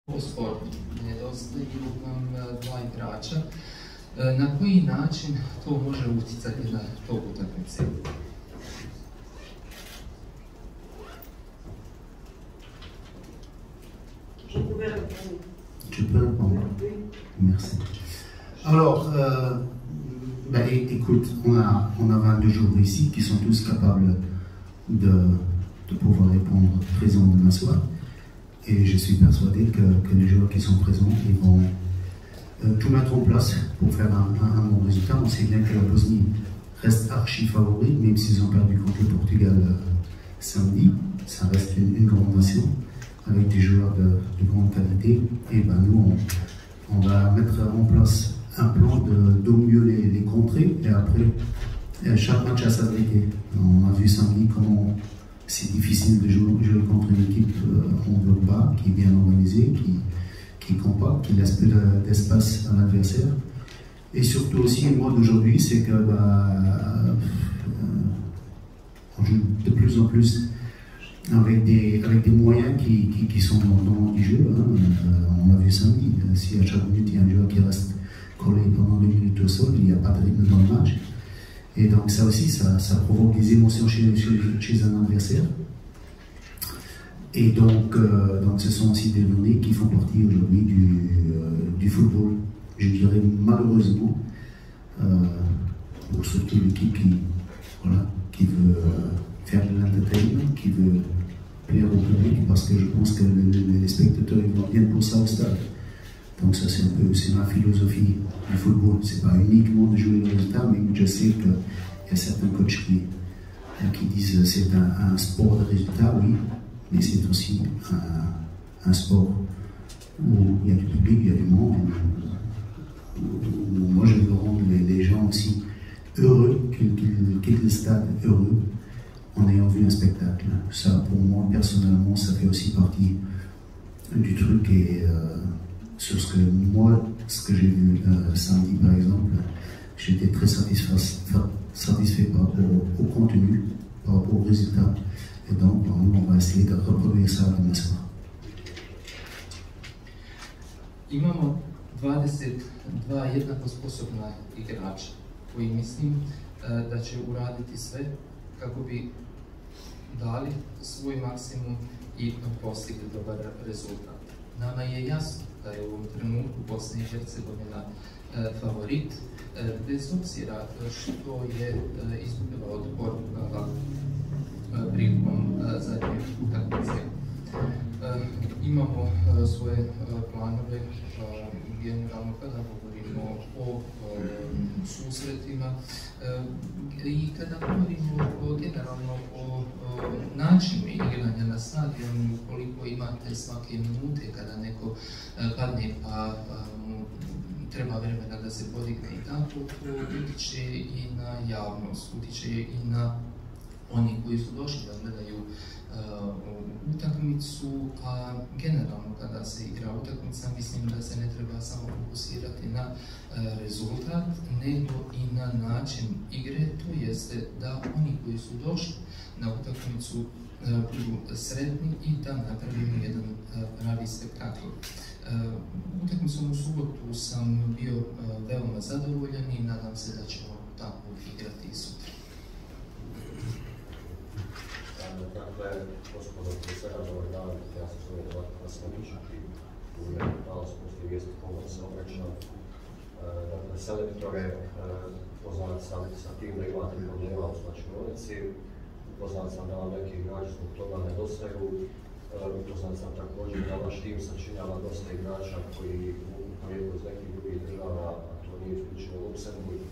U sportu nedostaju vam dva igrača. Na koji način to može utjecati na tog utakmice? Tu peux répondre. Merci. Alors, écoute, on a 22 joueurs ici qui sont tous capables de pouvoir répondre présent demain soir. Et je suis persuadé que les joueurs qui sont présents, ils vont tout mettre en place pour faire un bon résultat. On sait bien que la Bosnie reste archi favorite, même s'ils ont perdu contre le Portugal samedi. Ça reste une grande nation, avec des joueurs de grande qualité. Et ben nous, on va mettre en place un plan d'au mieux les contrer. Et après, chaque match a sa vérité. On a vu samedi comment c'est difficile de jouer contre une équipe en bloc bas, qui est bien organisée, qui est compacte, qui laisse peu d'espace à l'adversaire. Et surtout aussi, le mode d'aujourd'hui, c'est que on joue de plus en plus avec des moyens qui sont dans du jeu. On l'a vu samedi. Si à chaque minute il y a un joueur qui reste collé pendant 2 minutes au sol, il n'y a pas de rythme dans le match. Et donc ça aussi, ça provoque des émotions chez un adversaire. Et donc ce sont aussi des données qui font partie aujourd'hui du football. Je dirais malheureusement, pour surtout l'équipe qui veut faire de l'entertainment, qui veut plaire au public, parce que je pense que les spectateurs ils viennent pour ça au stade. Donc ça c'est ma philosophie du football. C'est pas uniquement de jouer le résultat, mais je sais qu'il y a certains coachs qui disent que c'est un sport de résultat, oui, mais c'est aussi un sport où il y a du public, il y a du monde. Où moi je veux rendre les gens aussi heureux, qu'ils quittent le stade heureux en ayant vu un spectacle. Ça pour moi personnellement ça fait aussi partie du truc. Et sur ce que j'ai vu samedi par exemple, j'étais très satisfait par rapport au contenu, par rapport au résultat. Et donc nous on va essayer de reproduire ça demain soir. Imamo 22 jednako sposobna igrača koji mislim da će uraditi sve kako bi dali svoj maksimum i postigli dobar rezultat. Nama je jasno da je u ovom trenutku Bosna i Hercegovina favorit, bez obzira što je izgubila od Portugala prilikom zadnje utakmice. Imamo svoje planove generalno kada govorimo o susretima i kada govorimo generalno o načinu igranja na stadionu. Koliko imate svake minute kada neko padne pa treba vremena da se podigne i tako, to utiče i na javnost, utiče i na oni koji su došli da gledaju utakmicu, a generalno kada se igra utakmica mislim da se ne treba samo fokusirati na rezultat, nego i na način igre, to jeste da oni koji su došli na utakmicu budu sretni i da napravimo jedan pravi spektakl. Utakmicom u subotu sam bio veoma zadovoljan i nadam se da ćemo tako igrati i sutra. Dakle, gospodo, prije svega dobar dan, ja se zovem Zlatko Krasnović i u ime kanala Sportske vijesti Komor se obraćam. Dakle, selektore, upoznat sam sa tim da imate problema u slačionici, upoznat sam da vam neki igrači zbog toga nedostaju, upoznat sam također da vaš tim sačinjava dosta igrača koji mogu porijeklo iz nekih drugih država, a to nije isključivo Luksemburg.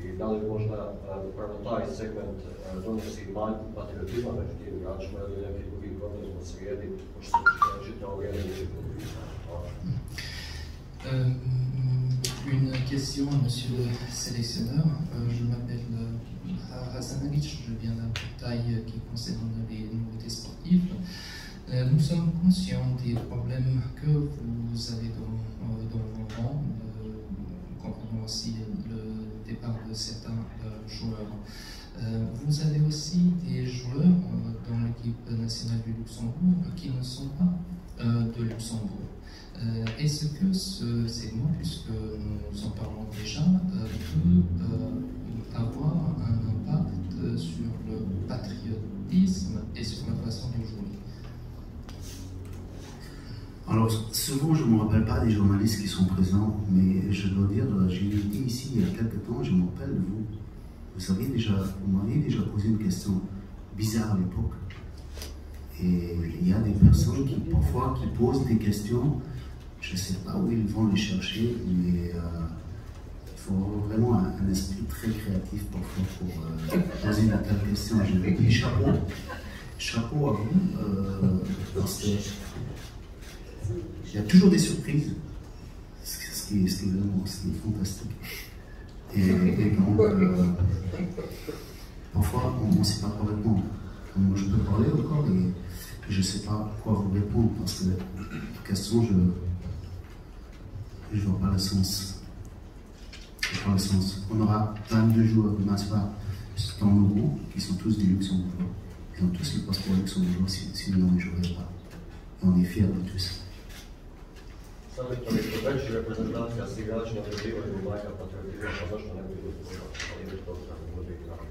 I da li možda upravo taj segment donosi manjku patriotizma među tim igračima ili neki drugi problem u srijedi, pošto se čitao vrijeme i Une question, monsieur le sélectionneur. Je m'appelle Hasanalic, je viens d'un portail qui concerne les nouveautés sportives. Nous sommes conscients des problèmes que vous avez dans vos rangs. Nous comprenons aussi le départ de certains joueurs. Vous avez aussi des joueurs dans l'équipe nationale du Luxembourg qui ne sont pas de Luxembourg. Est-ce que ce segment, puisque nous en parlons déjà, peut avoir un impact sur le patriotisme et sur la façon de jouer? Alors, souvent, je ne me rappelle pas des journalistes qui sont présents, mais je dois dire, j'ai dit ici il y a quelques temps, je me rappelle de vous. Vous m'aviez déjà posé une question bizarre à l'époque. Et il y a des personnes qui, parfois, qui posent des questions, je ne sais pas où ils vont les chercher, mais il faut vraiment un esprit très créatif parfois pour poser de telles questions. Je vous dis chapeau à vous, parce que il y a toujours des surprises, ce qui est fantastique. Et donc, parfois, on ne sait pas quoi répondre. Moi, je peux parler encore et je ne sais pas quoi vous répondre parce que la question, je ne vois pas le sens. On aura 22 joueurs demain soir dans le groupe qui sont tous des Luxembourgeois. Ils ont tous le passeport luxembourgeois, sinon ils ne joueraient pas. Et on est fiers de tous. Već reprezentacija s igračima dobivaju majka patriotizma, pa zašto ne bi ljudi to tako bude igrati?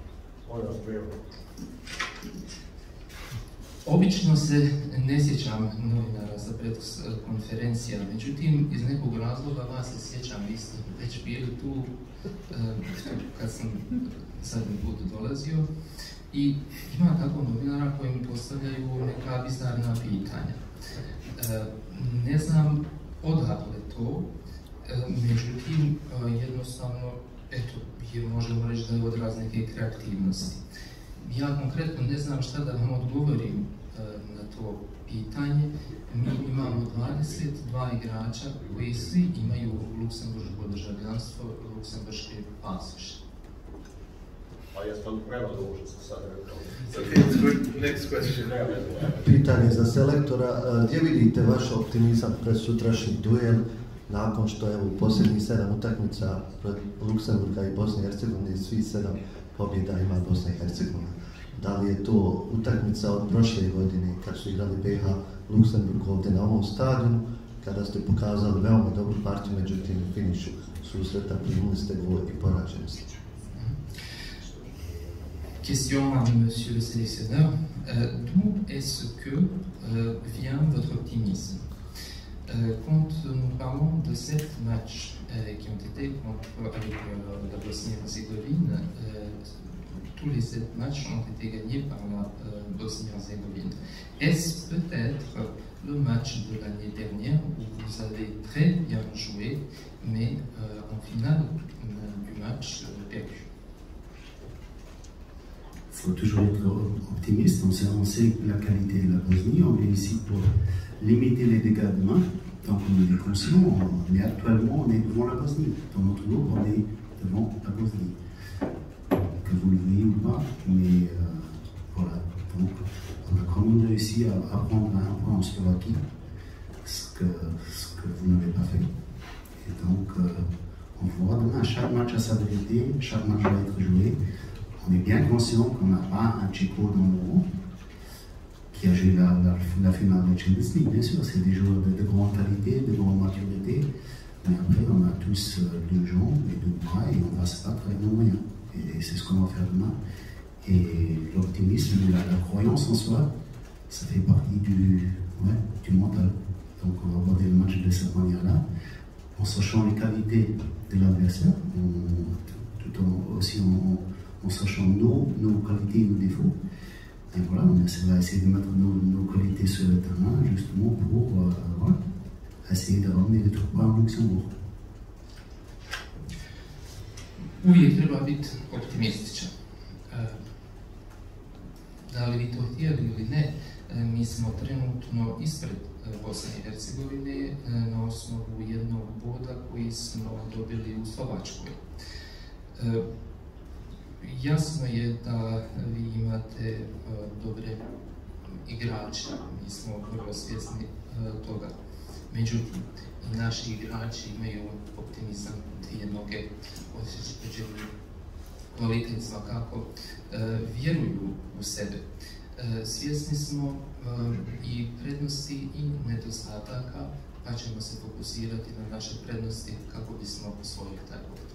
Molim vas prijevod. Obično se ne sjećam novinara za konferencija, međutim iz nekog razloga vas se sjećam, vi ste već bili tu kad sam zadnji put dolazio i ima tako novinara koji mi postavljaju neka bizarna pitanja. Ne znam odakle to, međutim jednostavno, eto, možemo reći da je odraz neke kreativnosti. Ja konkretno ne znam šta da vam odgovorim na to pitanje. Mi imamo 22 igrača koji svi imaju luksemburško državljanstvo, luksemburške pasoše. A jeste li prevod ovo što ste sad rekao? Next question. Pitanje za selektora. Gdje vidite vaš optimizam pred sutrašnji duel nakon što je u posljednjih 7 utakmica pred Luksemburga i Bosne i Hercegovine svih 7 pobjeda ima Bosna i Hercegovina? Da li je to utakmica od prošle godine kad su igrali BiH Luksemburg ovdje na ovom stadionu, kada ste pokazali veoma dobru partiju, međutim u finišu susreta primili ste gol i poraženi ste? Question à monsieur le sélectionneur. D'où est-ce que vient votre optimisme? Quand nous parlons de 7 matchs qui ont été avec la Bosnie-Herzégovine, tous les 7 matchs ont été gagnés par la Bosnie-Herzégovine. Est-ce peut-être le match de l'année dernière où vous avez très bien joué, mais en finale du match perdu? Il faut toujours être optimiste. On sait la qualité de la Bosnie, on est ici pour limiter les dégâts de main. Donc on est conscient, mais actuellement on est devant la Bosnie. Dans notre groupe, on est devant la Bosnie. Que vous le voyez ou pas, mais voilà. Donc on a quand même réussi à prendre un point en Slovaquie, ce que vous n'avez pas fait. Et donc on voit demain, chaque match a sa vérité, chaque match va être joué. On est bien conscient qu'on n'a pas un Tchéco dans le groupe qui a joué la finale de Champions League. Bien sûr, c'est des joueurs de grande qualité, de grande maturité. Mais après, on a tous 2 jambes et 2 bras et on va se battre avec nos moyens. Et c'est ce qu'on va faire demain. Et l'optimisme, la croyance en soi, ça fait partie du mental. Donc on va aborder le match de cette manière-là, en sachant les qualités de l'adversaire, tout en sachant nos qualités et nos défauts. Et voilà, on va essayer de mettre nos qualités sur le terrain, justement pour essayer de ramener les 3 points au Luxembourg. Uvijek treba biti optimističan. Da li vi to htjeli ili ne, mi smo trenutno ispred Bosne i Hercegovine na osnovu jednog boda koji smo dobili u Slovačkoj. Jasno je da vi imate dobre igrače, mi smo vrlo svjesni toga. Međutim, i naši igrači imaju optimizam, 2 noge, određeni kvalitet svakako, vjeruju u sebe. Svjesni smo i prednosti i nedostataka pa ćemo se fokusirati na naše prednosti kako bismo osvojili taj bod.